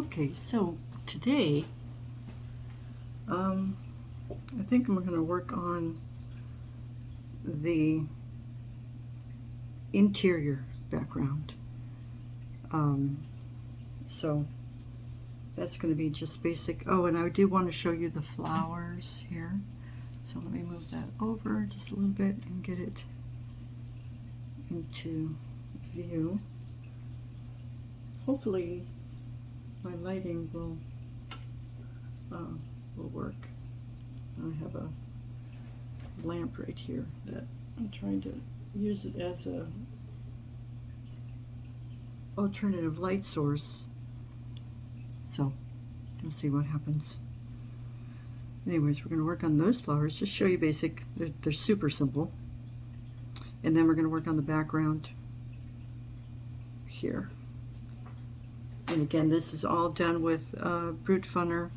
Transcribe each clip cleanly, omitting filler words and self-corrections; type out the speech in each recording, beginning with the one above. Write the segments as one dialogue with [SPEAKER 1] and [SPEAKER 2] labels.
[SPEAKER 1] Okay, so today, I think I'm going to work on the interior background. So that's going to be just basic. Oh, and I do want to show you the flowers here. So let me move that over just a little bit and get it into view. Hopefully my lighting will work. I have a lamp right here that I'm trying to use it as a alternative light source. So we'll see what happens. Anyways, we're going to work on those flowers. Just show you basic. They're super simple. And then we're going to work on the background here. And again, this is all done with Brutfuner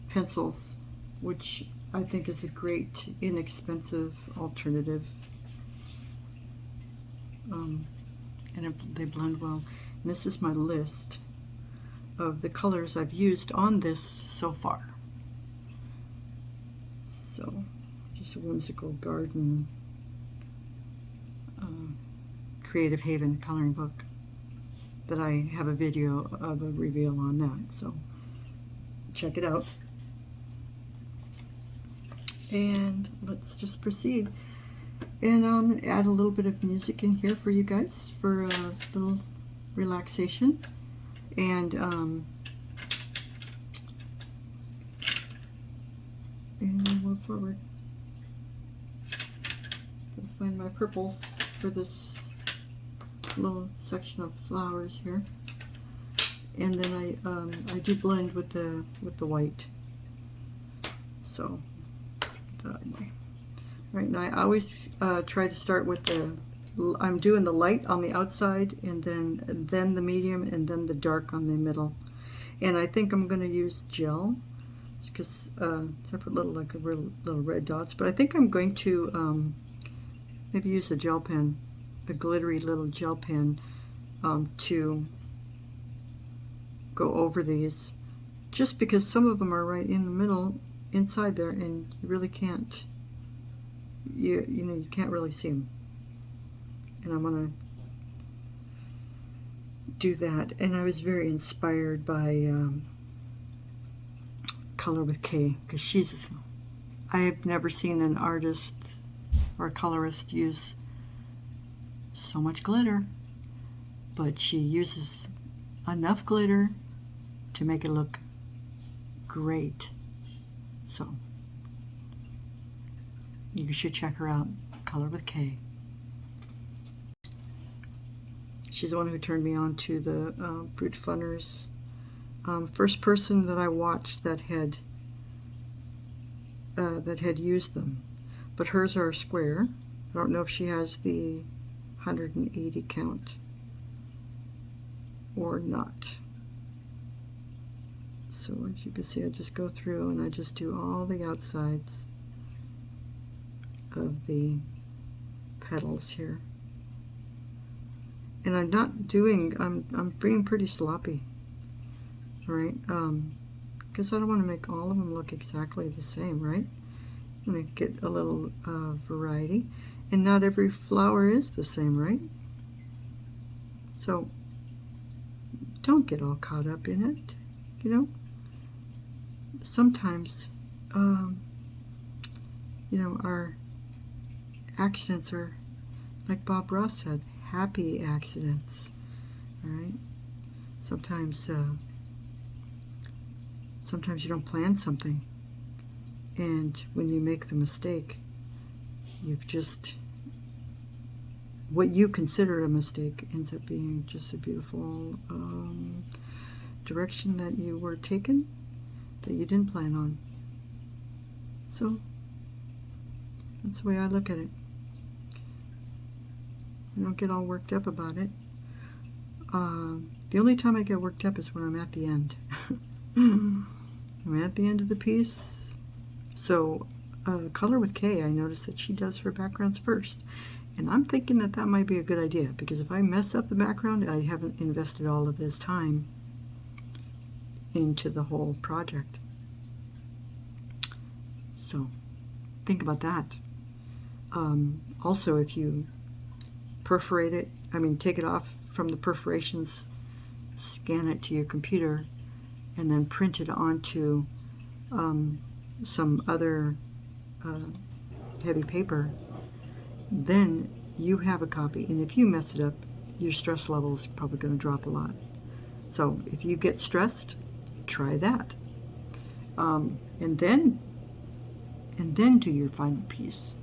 [SPEAKER 1] pencils, which I think is a great, inexpensive alternative. And they blend well. And this is my list of the colors I've used on this so far. So, just a whimsical garden, Creative Haven coloring book that I have a video of a reveal on that. So, check it out. And let's just proceed. And add a little bit of music in here for you guys for a little relaxation. And we'll move forward. I'll find my purples for this little section of flowers here. And then I do blend with the white. So anyway. Right now, I always try to start with I'm doing the light on the outside, and then the medium, and then the dark on the middle. And I think I'm going to use gel, because separate little little red dots. But I think I'm going to maybe use a gel pen, a glittery little gel pen, to go over these. Just because some of them are right in the middle, inside there, and you really can't. You know, you can't really see them. And I'm gonna do that. And I was very inspired by Color with K, because I've never seen an artist or a colorist use so much glitter, but she uses enough glitter to make it look great. So you should check her out, Color with K. She's the one who turned me on to the Brutfuners. First person that I watched that had used them. But hers are square. I don't know if she has the 180 count or not. So as you can see, I just go through and I just do all the outsides of the petals here. And I'm not doing, I'm being pretty sloppy, right? Because I don't want to make all of them look exactly the same, right? I'm going to get a little variety. And not every flower is the same, right? So don't get all caught up in it, you know? Sometimes, you know, our accidents are, like Bob Ross said, happy accidents. All right. Sometimes you don't plan something, and when you make the mistake, you've just, what you consider a mistake ends up being just a beautiful direction that you were taken that you didn't plan on. So that's the way I look at it. I don't get all worked up about it. The only time I get worked up is when I'm at the end. I'm at the end of the piece. So Color with K, I noticed that she does her backgrounds first. And I'm thinking that that might be a good idea, because if I mess up the background, I haven't invested all of this time into the whole project. So think about that. Also, if you perforate it, take it off from the perforations, scan it to your computer, and then print it onto some other heavy paper, then you have a copy. And if you mess it up, your stress level is probably going to drop a lot. So if you get stressed, try that. And then do your final piece.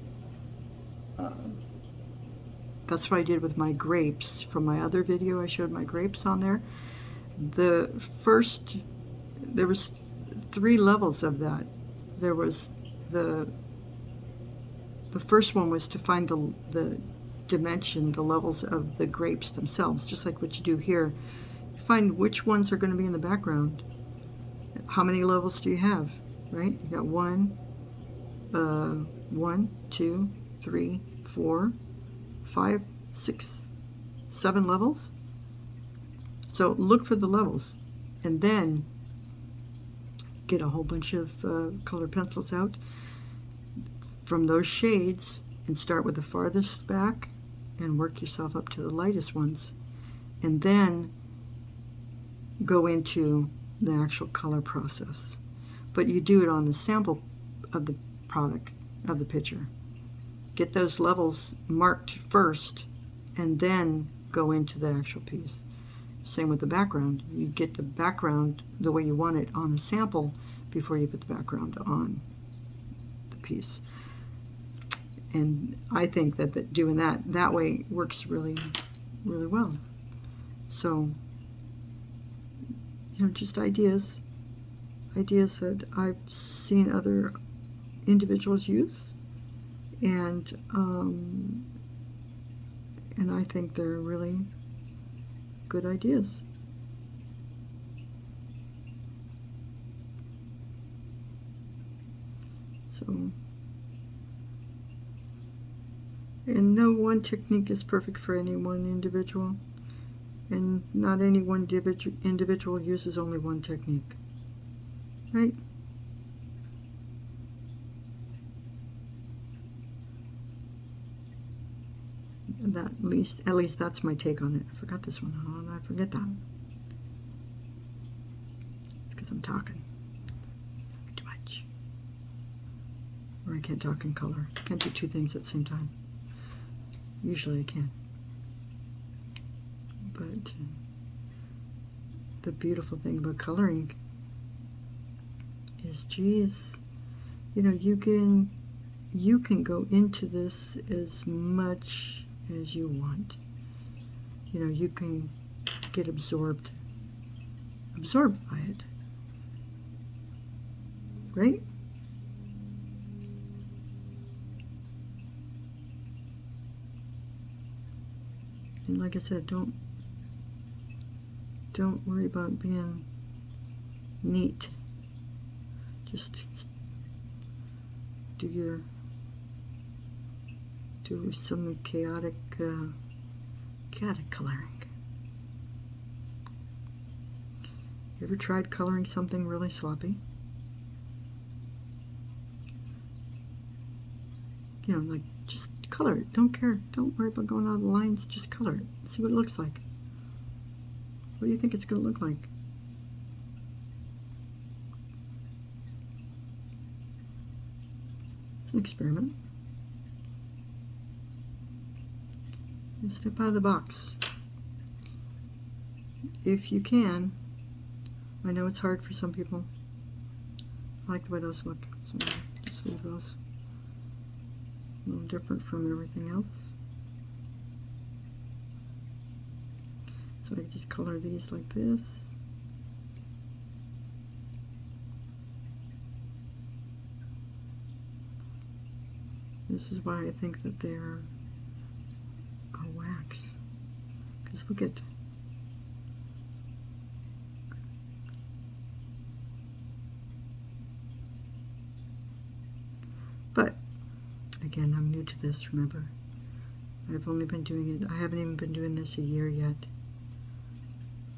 [SPEAKER 1] That's what I did with my grapes. From my other video, I showed my grapes on there. There was 3 levels of that. There was the first one was to find the dimension, the levels of the grapes themselves, just like what you do here. You find which ones are going to be in the background. How many levels do you have, right? You got 1, 2, 3, 4, 5, 6, 7 levels. So look for the levels, and then get a whole bunch of colored pencils out from those shades and start with the farthest back and work yourself up to the lightest ones, and then go into the actual color process. But you do it on the sample of the product, of the picture. Get those levels marked first and then go into the actual piece. Same with the background. You get the background the way you want it on the sample before you put the background on the piece. And I think that doing that way works really, really well. So, just ideas that I've seen other individuals use, and I think they're really good ideas. So, and no one technique is perfect for any one individual, and not any one individual uses only one technique, right? That at least that's my take on it. I forgot this one. How did I forget that? It's because I'm talking too much. Or I can't talk in color. I can't do 2 things at the same time. Usually I can. But the beautiful thing about coloring is, geez, you can go into this as much as you want. You can get absorbed by it, right? And like I said, don't worry about being neat. Just do some chaotic coloring. You ever tried coloring something really sloppy? Like, just color it. Don't care. Don't worry about going out of the lines. Just color it. See what it looks like. What do you think it's going to look like? It's an experiment. And step out of the box. If you can. I know it's hard for some people. I like the way those look. So just leave those. A little different from everything else. So I just color these like this. This is why I think that they're a wax. Because look at, but again, I'm new to this, remember. I've only been doing it, I haven't even been doing this a year yet.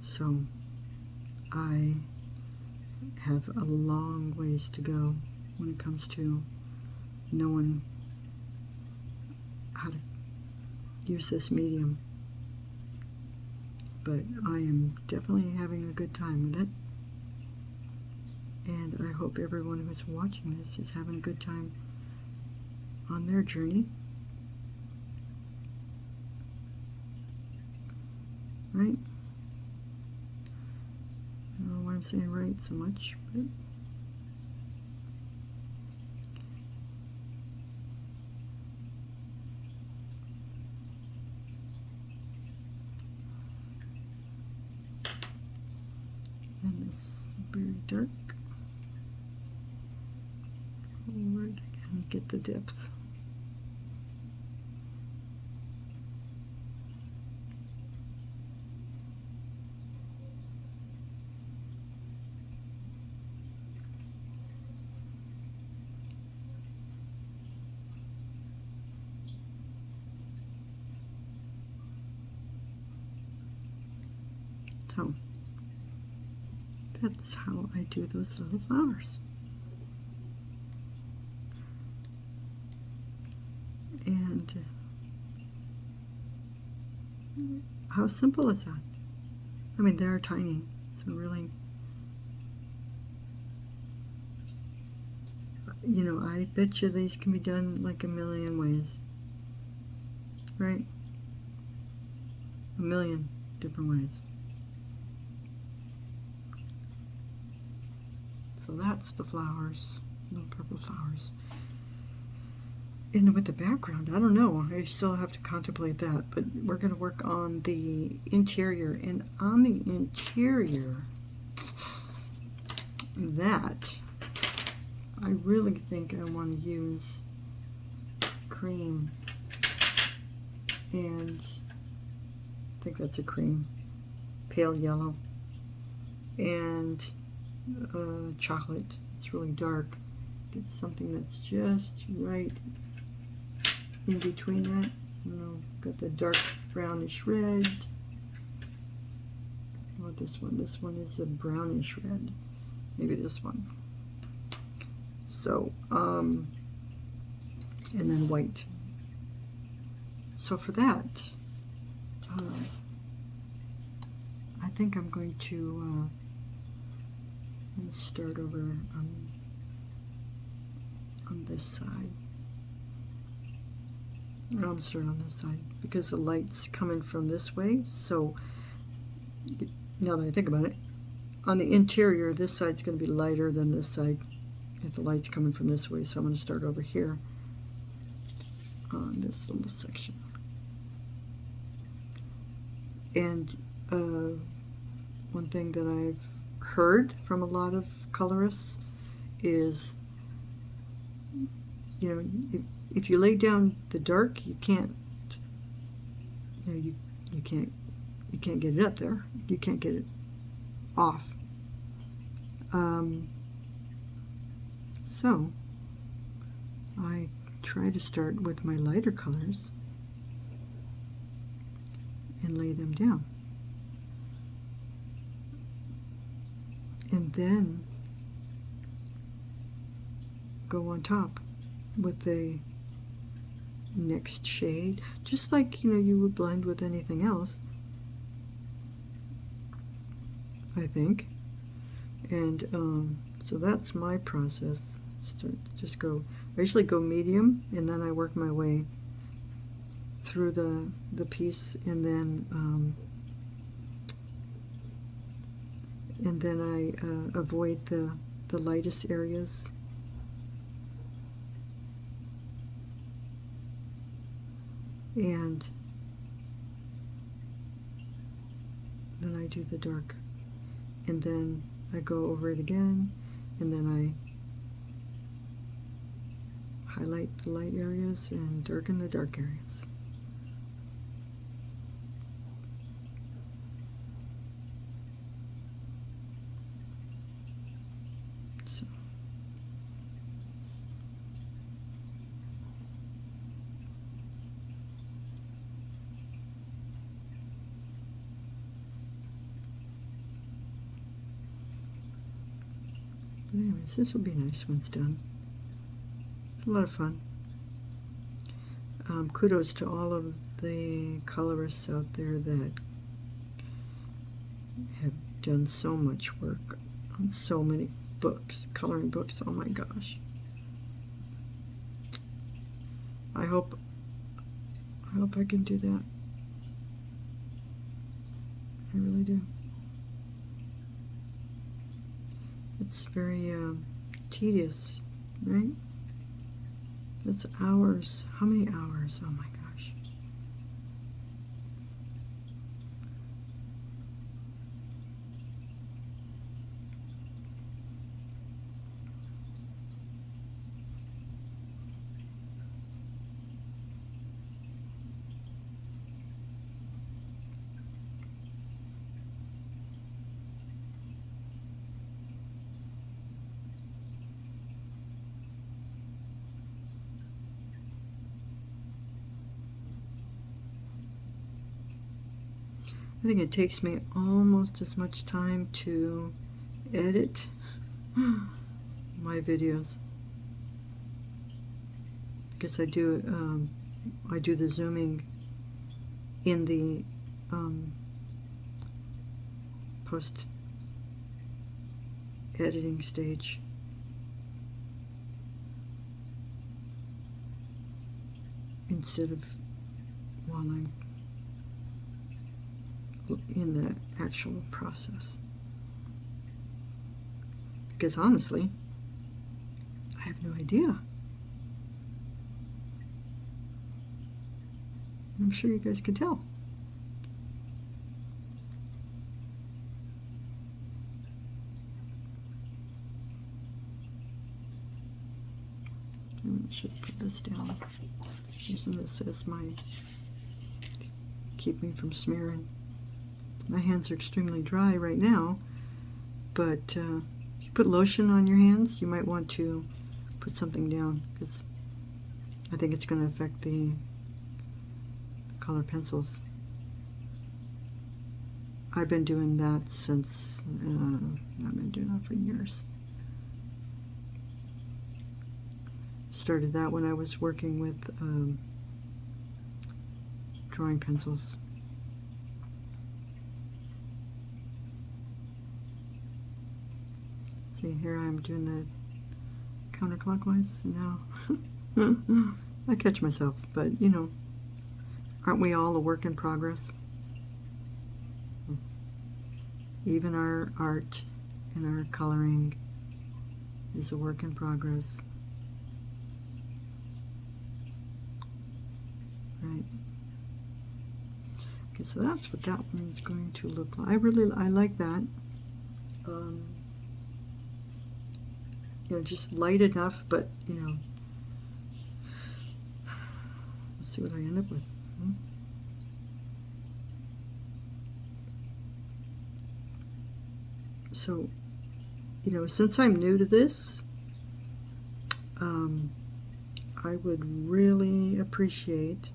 [SPEAKER 1] So I have a long ways to go when it comes to knowing how to use this medium. But I am definitely having a good time with it. And I hope everyone who's watching this is having a good time on their journey. Right? I don't know why I'm saying right so much, but and this very dark. Forward again, get the depth. So that's how I do those little flowers. And how simple is that? I mean, they're tiny, so really, you know, I bet you these can be done like a million ways, right? A million different ways. So that's the flowers, little purple flowers. And with the background, I don't know, I still have to contemplate that, but we're going to work on the interior. And on the interior, that, I really think I want to use cream, and I think that's a cream, pale yellow, and chocolate. It's really dark. Get something that's just right in between that. I don't know, got the dark brownish red. What about this one? This one is a brownish red. Maybe this one. So, and then white. So for that, I think I'm going to start over on this side. I'm starting on this side because the light's coming from this way. So now that I think about it, on the interior, this side's going to be lighter than this side if the light's coming from this way. So I'm going to start over here on this little section. And one thing that I've heard from a lot of colorists is, you know, if you lay down the dark, you can't, you know, you can't get it up there. You can't get it off. So I try to start with my lighter colors and lay them down, and then go on top with the next shade, just like, you know, you would blend with anything else, I think. And so that's my process. Just go, I usually go medium, and then I work my way through the piece, and then I avoid the lightest areas. And then I do the dark, and then I go over it again, and then I highlight the light areas and darken the dark areas. So. But anyways, this will be nice when it's done. It's a lot of fun. Kudos to all of the colorists out there that have done so much work on so many books, coloring books. Oh my gosh. I hope I can do that. I really do. It's very tedious, right? It's hours. How many hours? Oh my gosh. I think it takes me almost as much time to edit my videos, because I do the zooming in the post editing stage. Instead of while I'm in the actual process. Because honestly, I have no idea. I'm sure you guys can tell. I should put this down, using this as my, keep me from smearing. My hands are extremely dry right now, but if you put lotion on your hands, you might want to put something down, because I think it's going to affect the color pencils. I've been doing that since, I've been doing that for years. Started that when I was working with drawing pencils. See, here I'm doing the counterclockwise. Now I catch myself, but you know, aren't we all a work in progress? Even our art and our coloring is a work in progress. Right. Okay, so that's what that one's going to look like. I like that. You know, just light enough, but you know, let's see what I end up with. So, you know, since I'm new to this, I would really appreciate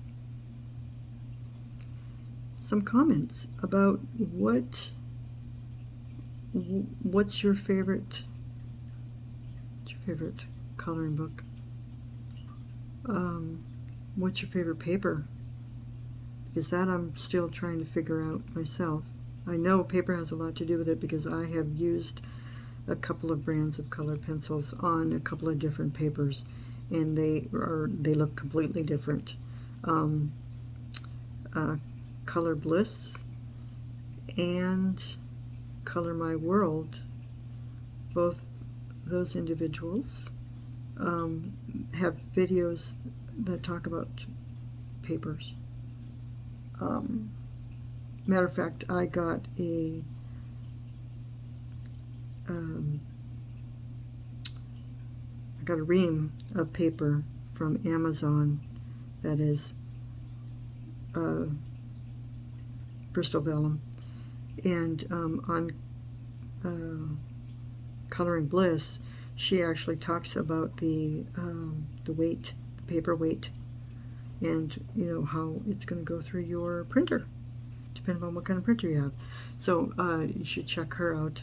[SPEAKER 1] some comments about what's your favorite coloring book. What's your favorite paper? Because that I'm still trying to figure out myself. I know paper has a lot to do with it because I have used a couple of brands of colored pencils on a couple of different papers, and they look completely different. Color Bliss and Color My World, both those individuals have videos that talk about papers. Matter of fact, I got a ream of paper from Amazon that is Bristol Vellum, and on Coloring Bliss, she actually talks about the weight, the paper weight, and you know how it's going to go through your printer, depending on what kind of printer you have. So you should check her out.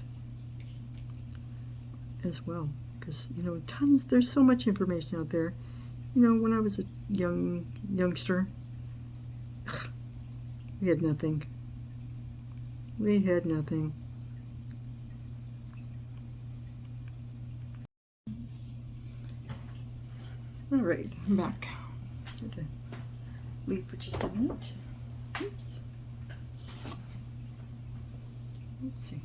[SPEAKER 1] as well, because you know, there's so much information out there. You know, when I was a youngster, we had nothing. We had nothing. All right, I'm back. Had to leave for just a minute. Oops. Let's see.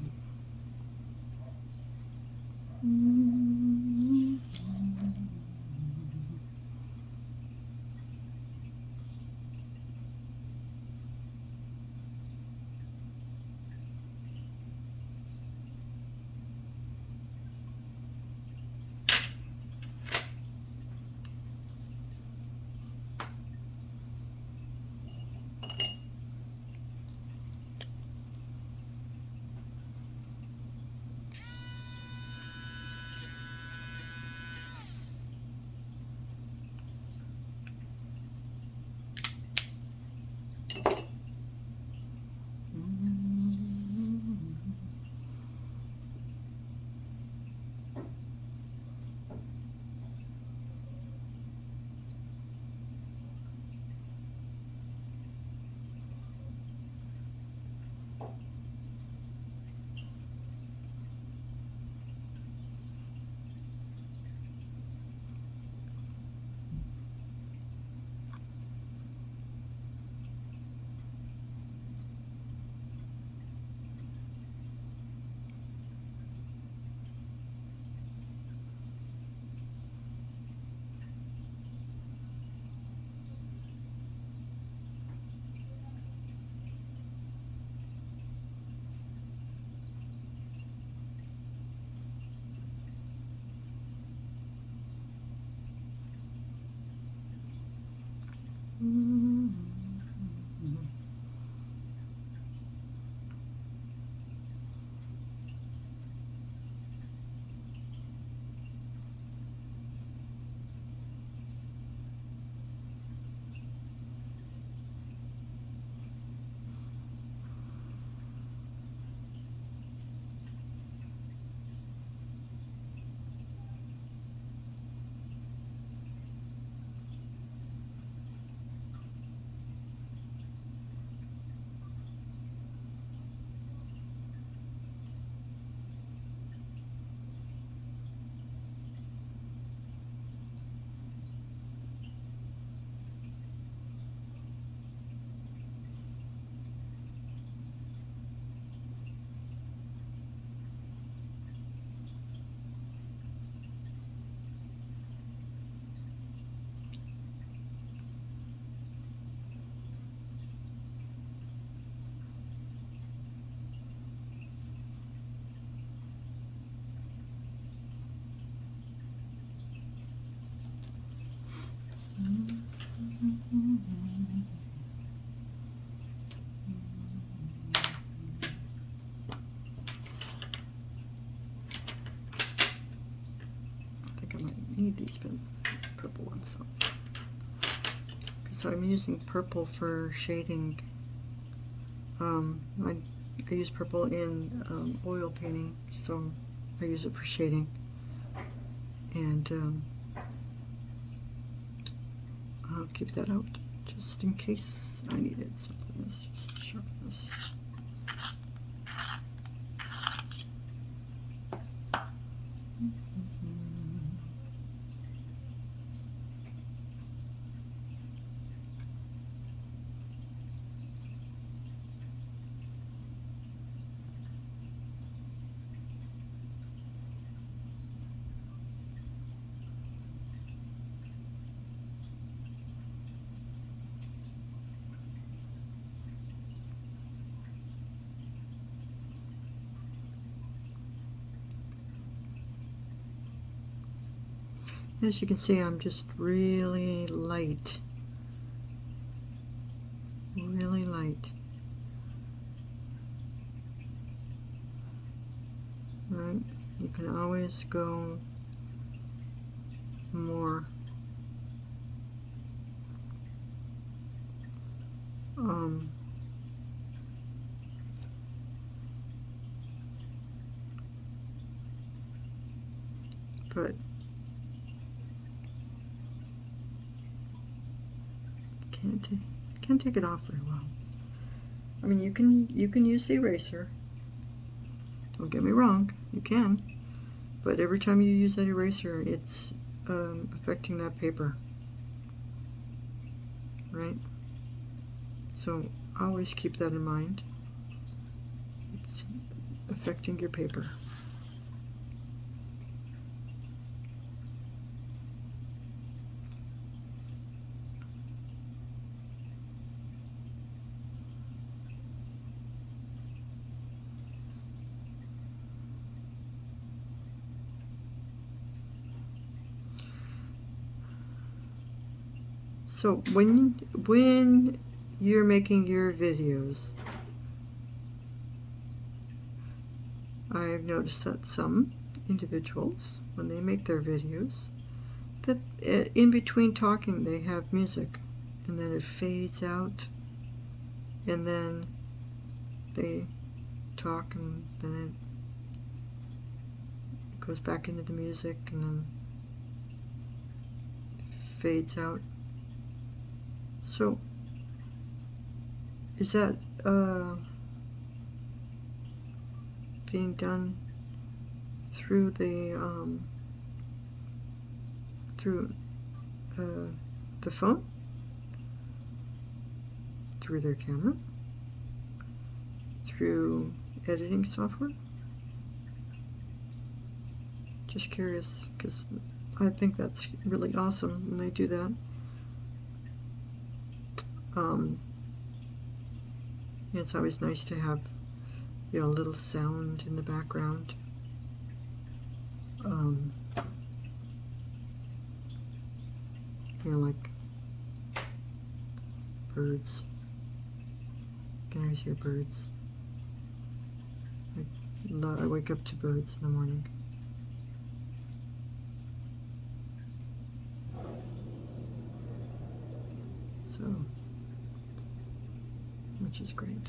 [SPEAKER 1] I think I might need these pens, purple ones. So I'm using purple for shading. I use purple in oil painting, so I use it for shading. And I'll keep that out just in case I need it. So let's just sharpen this. As you can see, I'm just really light. Really light. Right? You can always go more. but can't take it off very well. I mean, you can use the eraser. Don't get me wrong, you can. But every time you use that eraser, it's affecting that paper, right? So always keep that in mind. It's affecting your paper. So when you're making your videos, I've noticed that some individuals, when they make their videos, that in between talking they have music, and then it fades out, and then they talk, and then it goes back into the music, and then fades out. So is that being done through the phone, through their camera, through editing software? Just curious, because I think that's really awesome when they do that. It's always nice to have, you know, a little sound in the background. You know, like birds. You can always hear birds. I wake up to birds in the morning. So, which is great.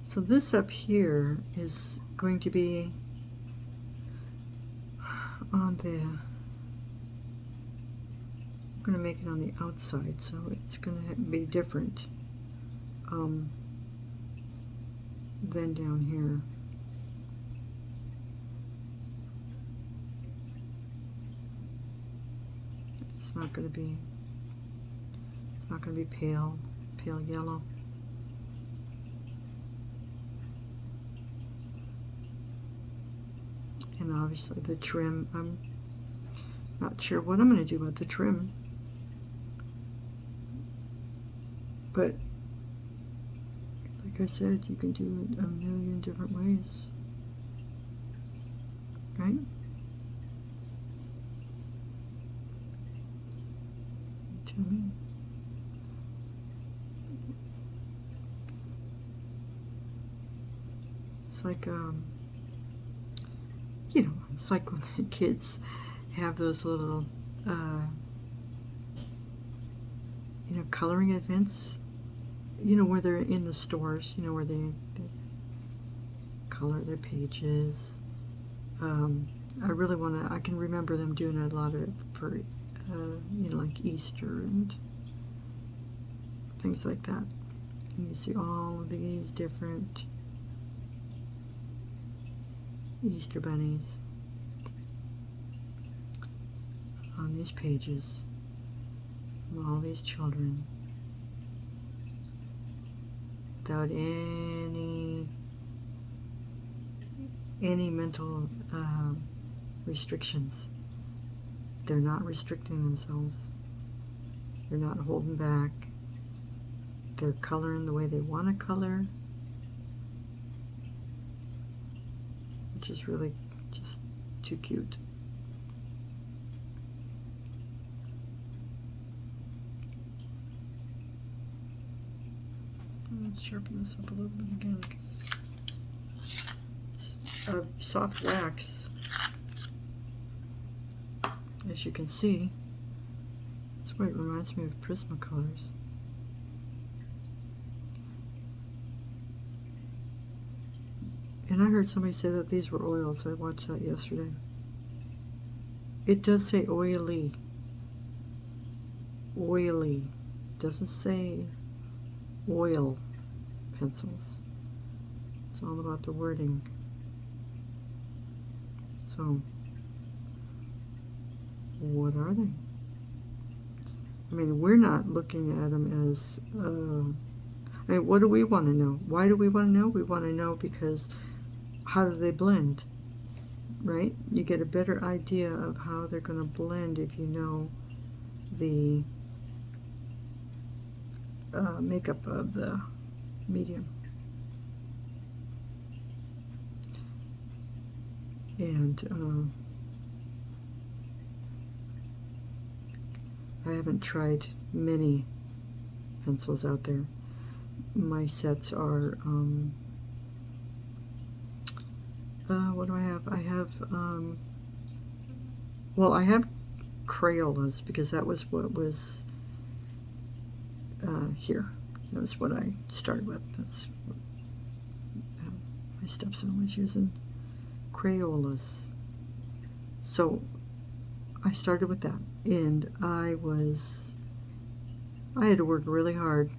[SPEAKER 1] So this up here is going to be on the, I'm going to make it on the outside, so it's going to be different than down here. It's not going to be pale yellow. And obviously the trim, I'm not sure what I'm going to do about the trim, but like I said, you can do it a million different ways, right? Tell me. It's like you know, it's like when the kids have those little, you know, coloring events, you know, where they're in the stores, you know, where they color their pages. I really want to, I can remember them doing a lot of it for, you know, like Easter and things like that. And you see all of these different Easter bunnies on these pages from all these children without any mental restrictions. They're not restricting themselves. They're not holding back. They're coloring the way they want to color, which is really just too cute. Let's sharpen this up a little bit again, because it's soft wax, as you can see. That's why it reminds me of Prismacolors. And I heard somebody say that these were oils. I watched that yesterday. It does say oily. Oily. Doesn't say oil pencils. It's all about the wording. So, what are they? I mean, we're not looking at them as, I mean, what do we want to know? Why do we want to know? We want to know because how do they blend, right? You get a better idea of how they're going to blend if you know the makeup of the medium. And I haven't tried many pencils out there. My sets are, what do I have? I have, well, I have Crayolas because that was what was here. That was what I started with. That's what my stepson was using, Crayolas. So I started with that, and I had to work really hard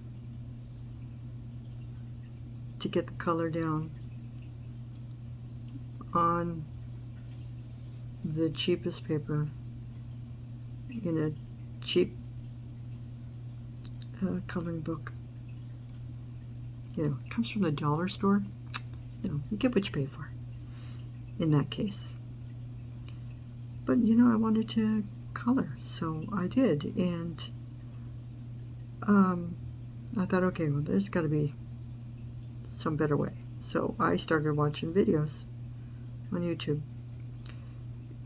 [SPEAKER 1] to get the color down on the cheapest paper in a cheap coloring book. You know, it comes from the dollar store. You know, you get what you pay for in that case. But you know, I wanted to color, so I did, and I thought, okay, well, there's got to be some better way. So I started watching videos on YouTube,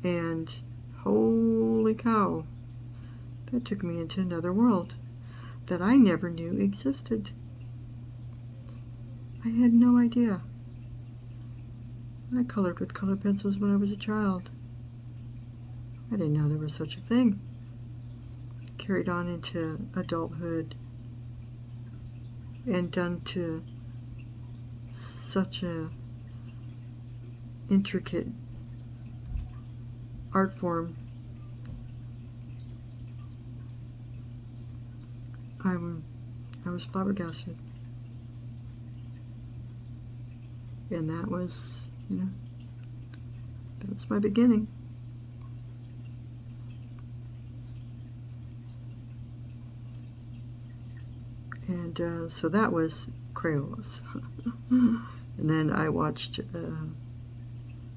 [SPEAKER 1] and holy cow, that took me into another world that I never knew existed. I had no idea. I colored with color pencils when I was a child. I didn't know there was such a thing. Carried on into adulthood and done to such a intricate art form. I was flabbergasted. And that was, you know, that was my beginning. And so that was Crayolas. And then I watched a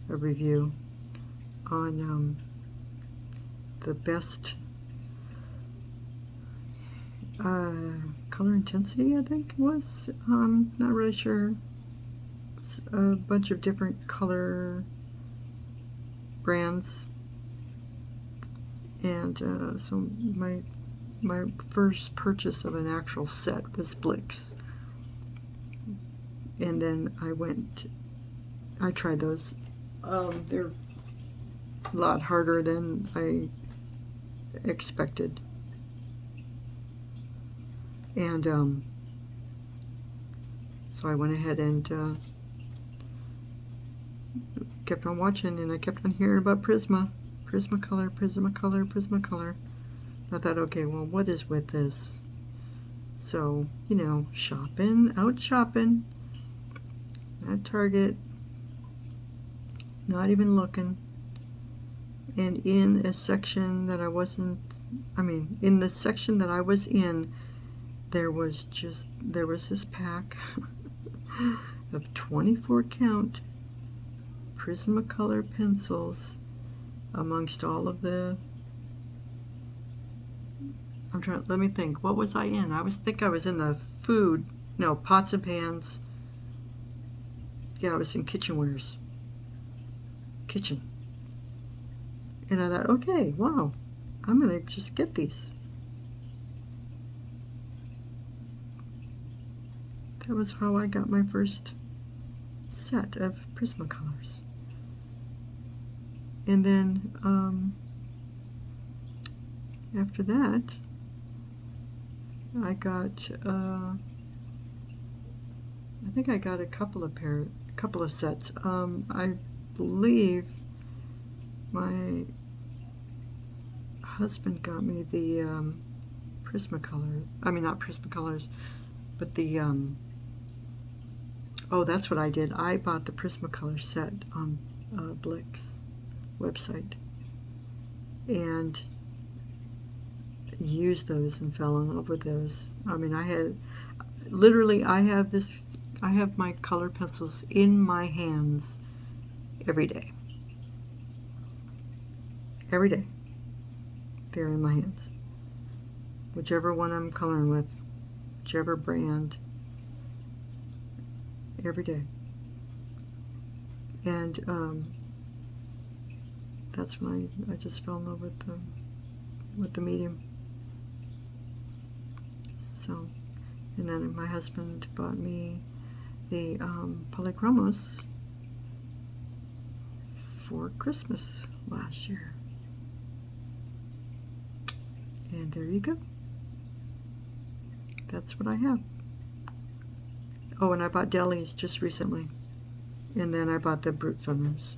[SPEAKER 1] review on the best color intensity, I think it was. Not really sure. It's a bunch of different color brands. And so my first purchase of an actual set was Blix. And then I tried those. They're a lot harder than I expected. And so I went ahead and kept on watching, and I kept on hearing about Prismacolor. I thought, okay, well, what is with this? So, you know, out shopping at Target, not even looking, and in a section that I wasn't, in the section that I was in, there was this pack of 24 count Prismacolor pencils amongst all of the let me think. What was I in? I think I was in the food, no, pots and pans. Yeah, I was in kitchenwares. Kitchen. And I thought, okay, wow, I'm gonna just get these. That was how I got my first set of Prismacolors. And then after that, I got I think I got a couple of sets. I believe my husband got me the Prismacolor. I mean, not Prismacolors, but the oh, that's what I did. I bought the Prismacolor set on Blick's website and used those and fell in love with those. I mean, I have my color pencils in my hands every day. Every day. They're in my hands. Whichever one I'm coloring with, whichever brand, every day. And that's when I just fell in love with the medium. So, and then my husband bought me the polychromos for Christmas last year. And there you go. That's what I have. Oh, and I bought delis just recently. And then I bought the Brutfuners.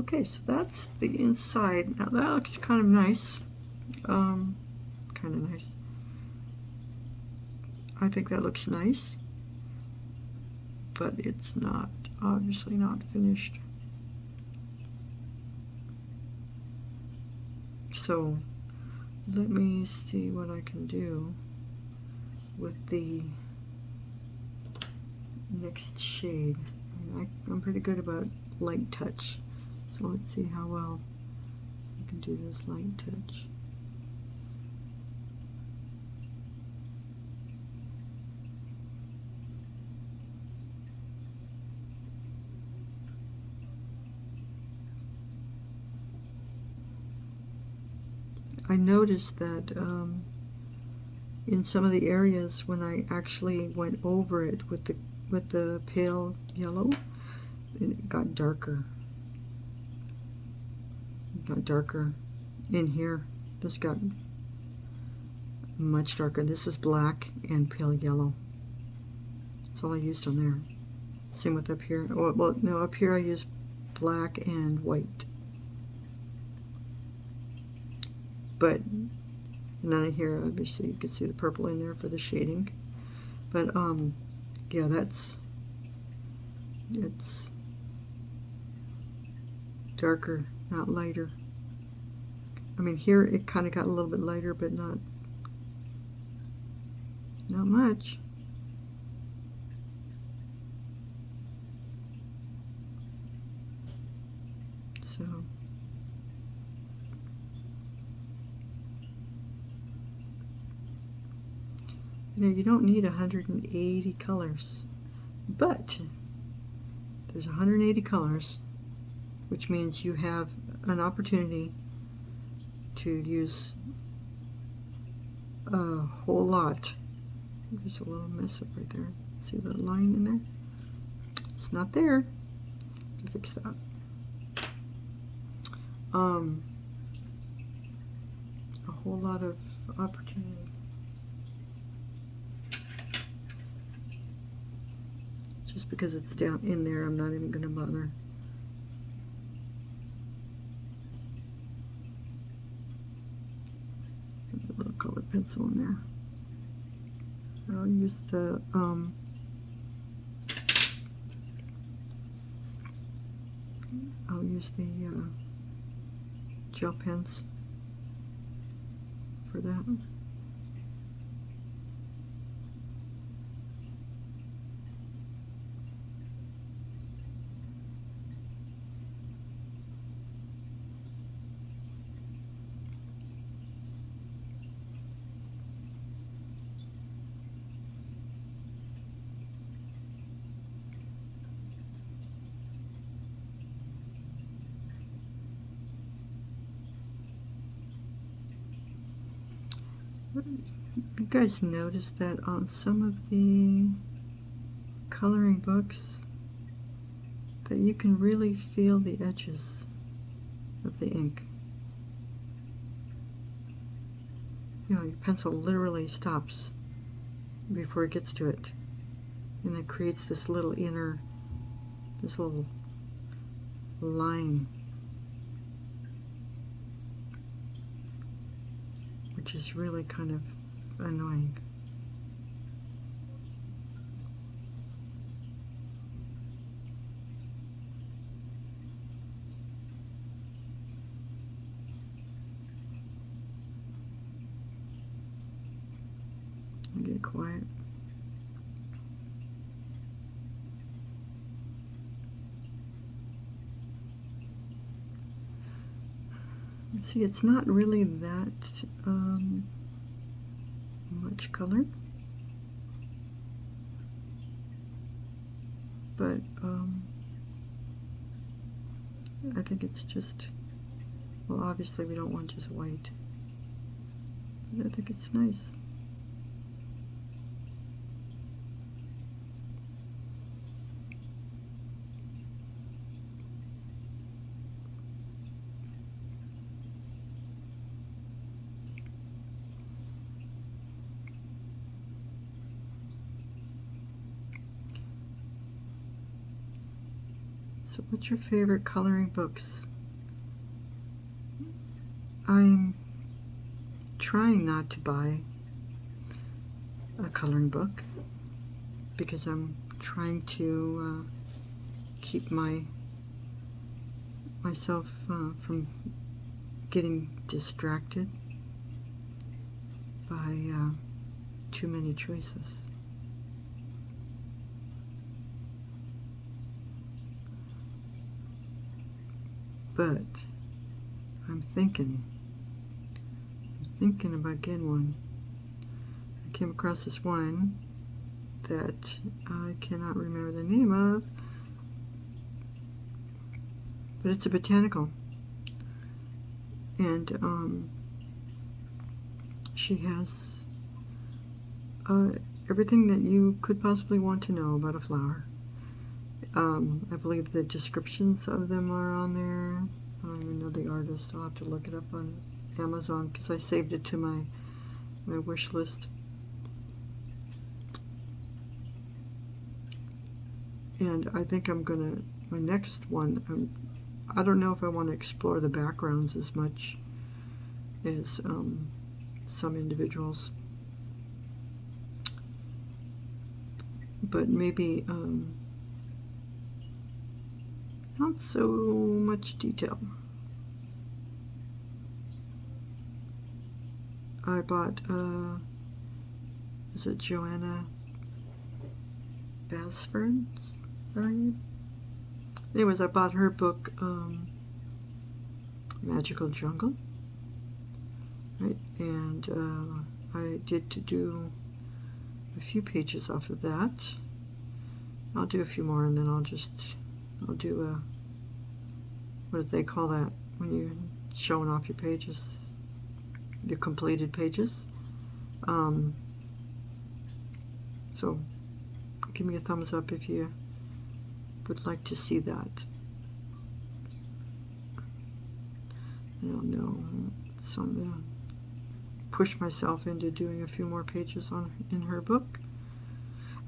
[SPEAKER 1] Okay, so that's the inside. Now that looks kind of nice. Kind of nice. I think that looks nice. But it's not, obviously not finished. So let me see what I can do with the next shade. I'm pretty good about light touch. So let's see how well I can do this light touch. I noticed that in some of the areas when I actually went over it with the pale yellow, it got darker. It got darker in here. This got much darker. This is black and pale yellow. That's all I used on there. Same with up here. Oh, well, no, up here I used black and white. But, and then here, obviously, you can see the purple in there for the shading. But, yeah, it's darker, not lighter. I mean, here it kind of got a little bit lighter, but not much. So, you don't need 180 colors, but there's 180 colors, which means you have an opportunity to use a whole lot. There's a little mess up right there. See that line in there? It's not there. Fix that. A whole lot of opportunity. Just because it's down in there, I'm not even going to bother. Put a little colored pencil in there. I'll use the gel pens for that. You guys notice that on some of the coloring books that you can really feel the edges of the ink. You know, your pencil literally stops before it gets to it, and it creates this little line, which is really kind of annoying. Get quiet. See, it's not really that much color, but I think it's just, well, obviously we don't want just white, but I think it's nice. So what's your favorite coloring books? I'm trying not to buy a coloring book because I'm trying to keep myself from getting distracted by too many choices. But I'm thinking about getting one. I came across this one that I cannot remember the name of, but it's a botanical, and she has everything that you could possibly want to know about a flower. I believe the descriptions of them are on there. I don't even know the artist. I'll have to look it up on Amazon because I saved it to my wish list. And I think my next one, I don't know if I want to explore the backgrounds as much as some individuals. But maybe not so much detail. I bought, is it Joanna Basford's? Anyways, I bought her book, Magical Jungle, right? And I did to do a few pages off of that. I'll do a few more, and then I'll do a, what do they call that when you're showing off your pages? Your completed pages. So give me a thumbs up if you would like to see that. I don't know, so I'm gonna push myself into doing a few more pages in her book.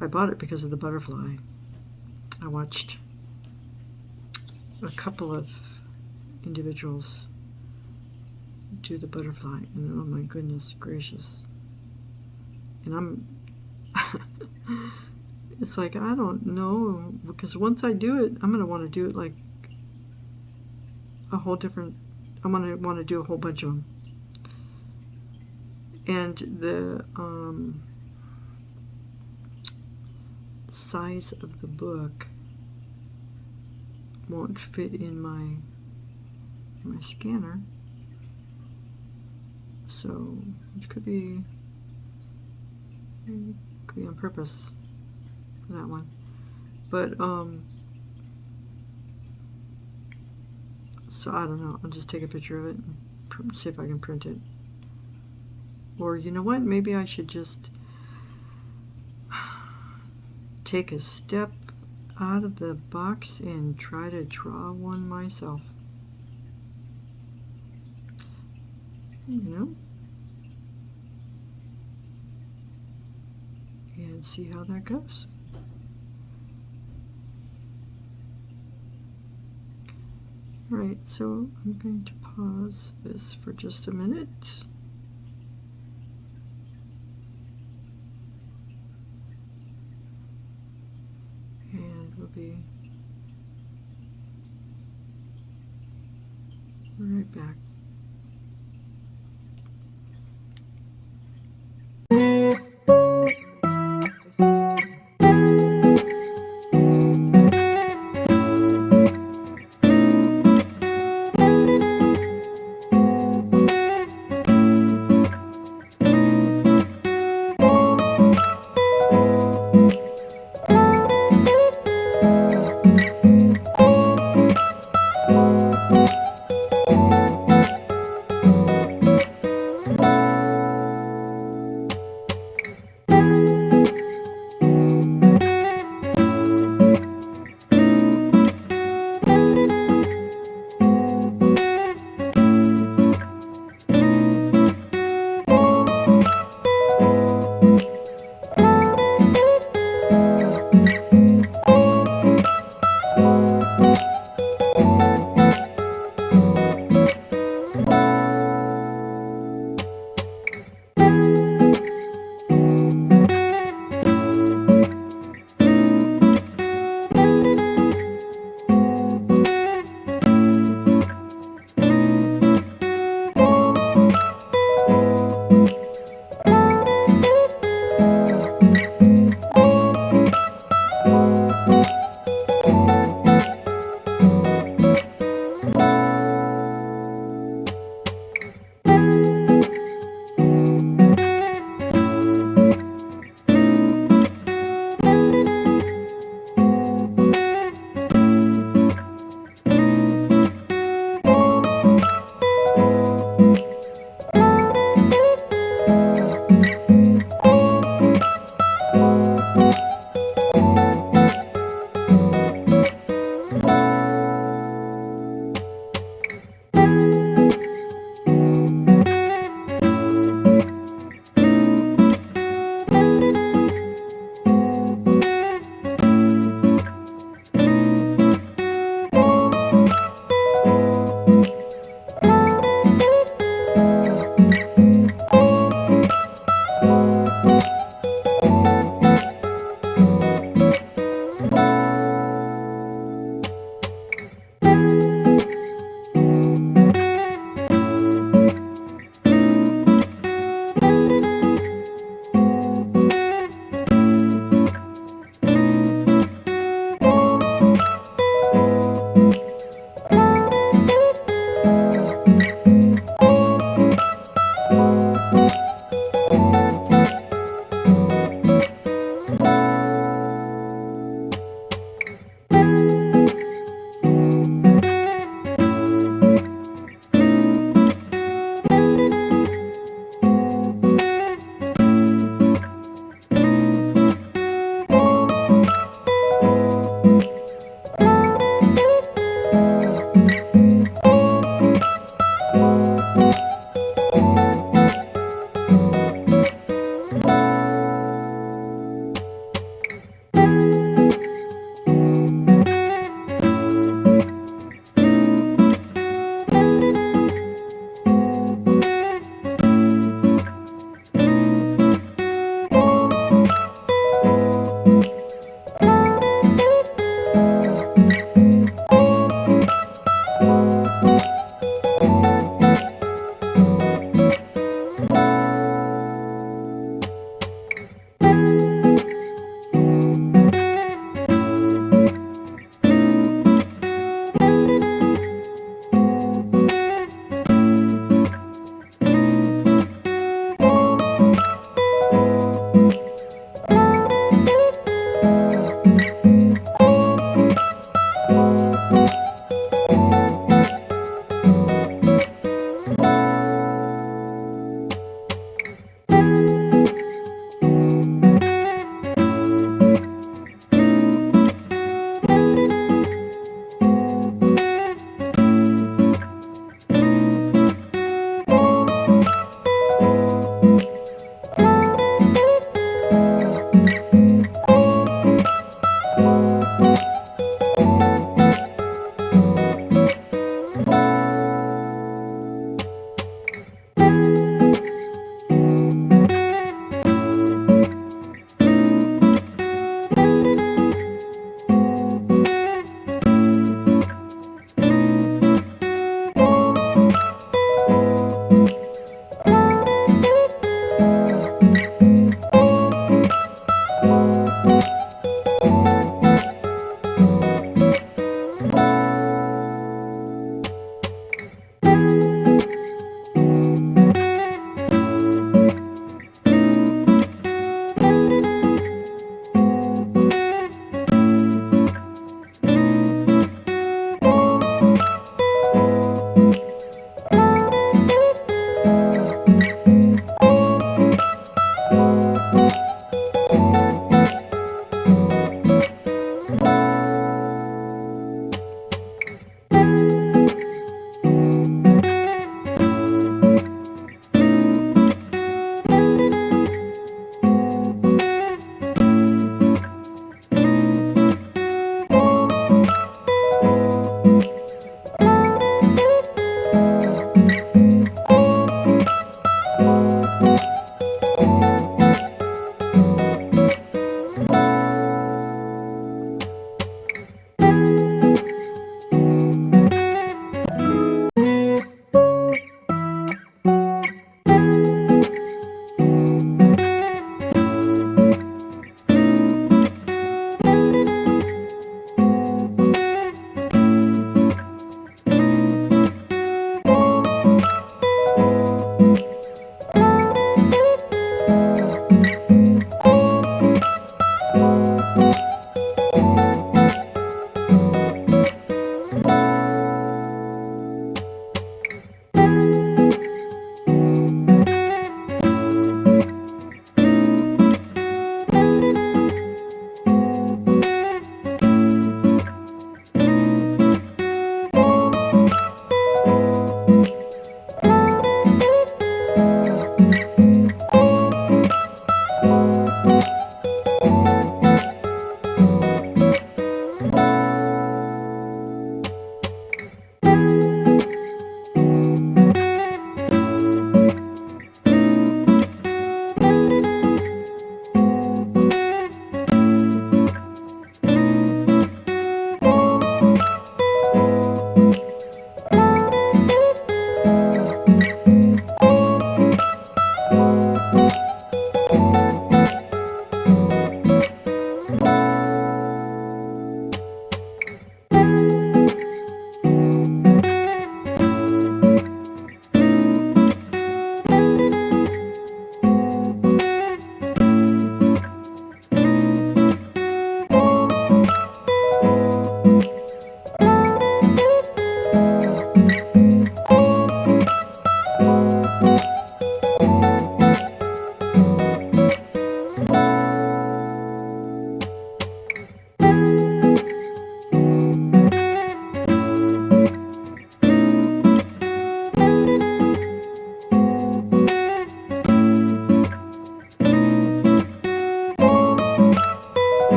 [SPEAKER 1] I bought it because of the butterfly. I watched a couple of individuals do the butterfly, and oh my goodness gracious. And I'm it's like, I don't know, because once I do it, I'm going to want to do it like a whole different, I'm going to want to do a whole bunch of them. And the size of the book won't fit in my scanner, so which could be on purpose for that one. But so I don't know, I'll just take a picture of it and see if I can print it. Or you know what, maybe I should just take a step out of the box and try to draw one myself. You know? And see how that goes. Alright, so I'm going to pause this for just a minute. And we'll be right back.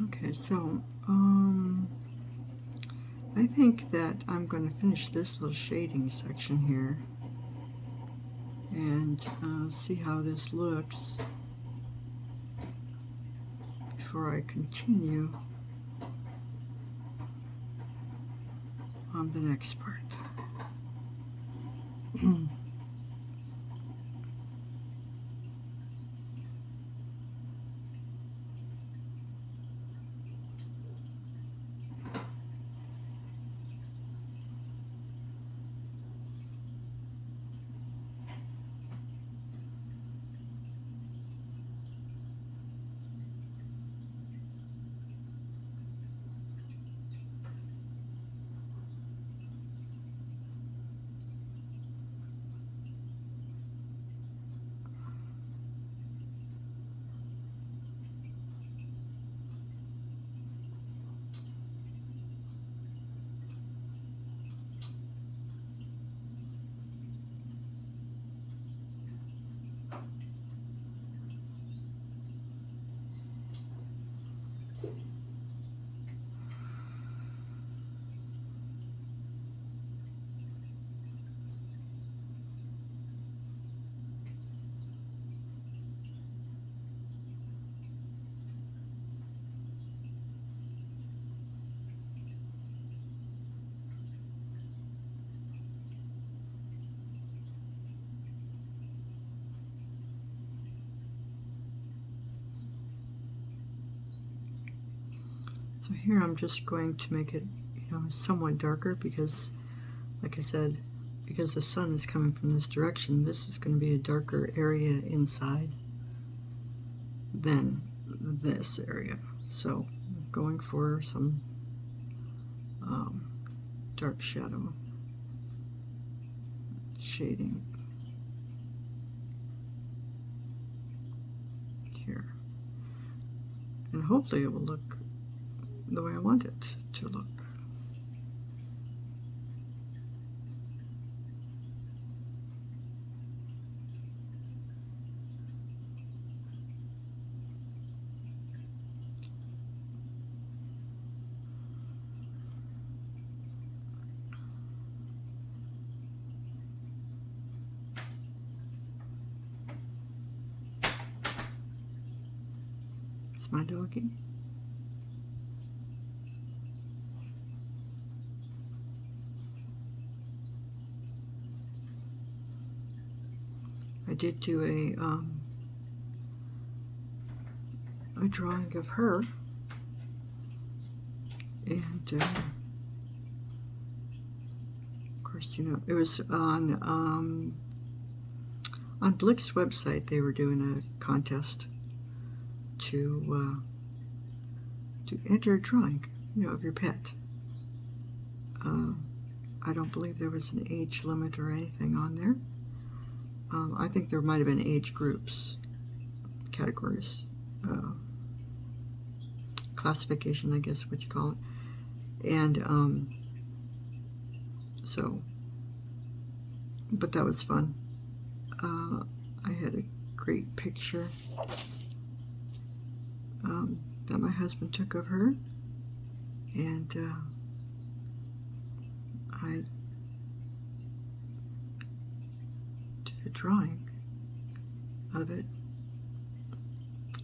[SPEAKER 1] Okay, so I think that I'm going to finish this little shading section here and see how this looks before I continue on the next part. So here I'm just going to make it, somewhat darker because, like I said, because the sun is coming from this direction, this is going to be a darker area inside than this area. So I'm going for some dark shadow shading here. And hopefully it will look the way I want it to look. It's my doggy. I did do a drawing of her, and of course, it was on Blick's website. They were doing a contest to enter a drawing, of your pet. I don't believe there was an age limit or anything on there. I think there might have been age groups, categories, classification, I guess what you call it. And but that was fun. I had a great picture that my husband took of her, and I did a drawing of it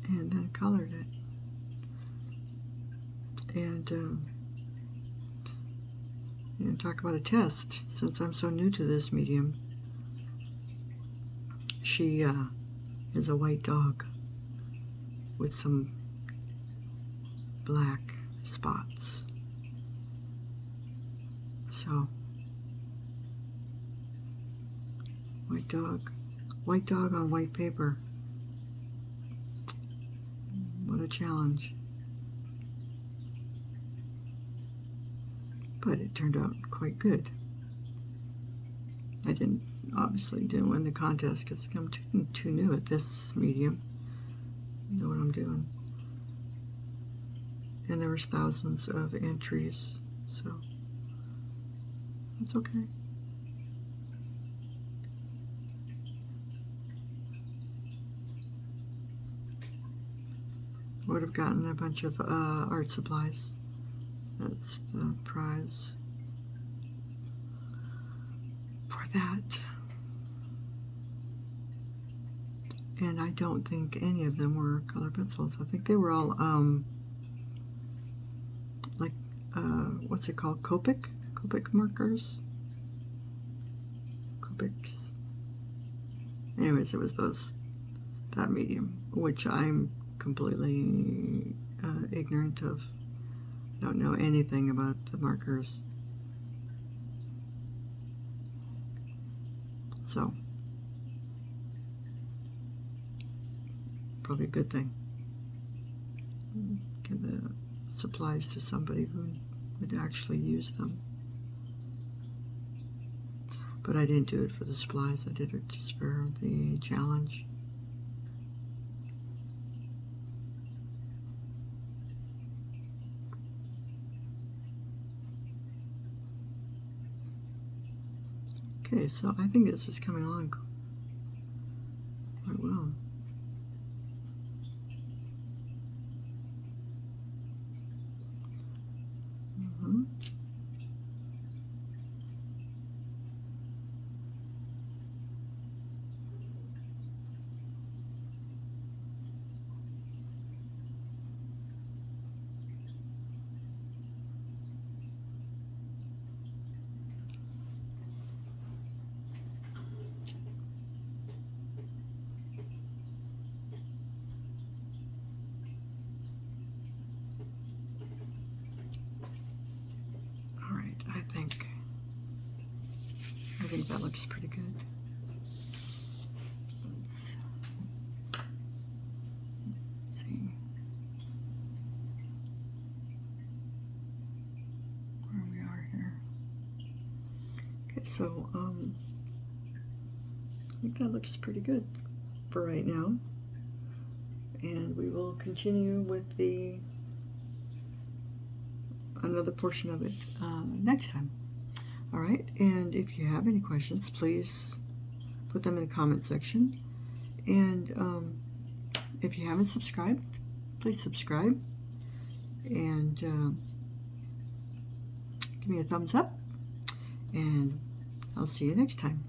[SPEAKER 1] and then colored it. And you know, talk about a test. Since I'm so new to this medium, she is a white dog with some black spots. So, white dog on white paper. What a challenge. But it turned out quite good. I obviously didn't win the contest because I'm too new at this medium. I know what I'm doing. And there was thousands of entries, so that's okay. Would have gotten a bunch of art supplies. That's the prize for that. And I don't think any of them were color pencils. I think they were all like what's it called? Copic markers. Copics. Anyways, it was that medium, which I'm completely ignorant of. I don't know anything about the markers. So, probably a good thing. Give the supplies to somebody who would actually use them. But I didn't do it for the supplies. I did it just for the challenge. Okay, so I think this is coming along quite well. I think that looks pretty good. Let's see where we are here. Okay, so I think that looks pretty good for right now, and we will continue with another portion of it next time. All right, and if you have any questions, please put them in the comment section. And if you haven't subscribed, please subscribe. And give me a thumbs up. And I'll see you next time.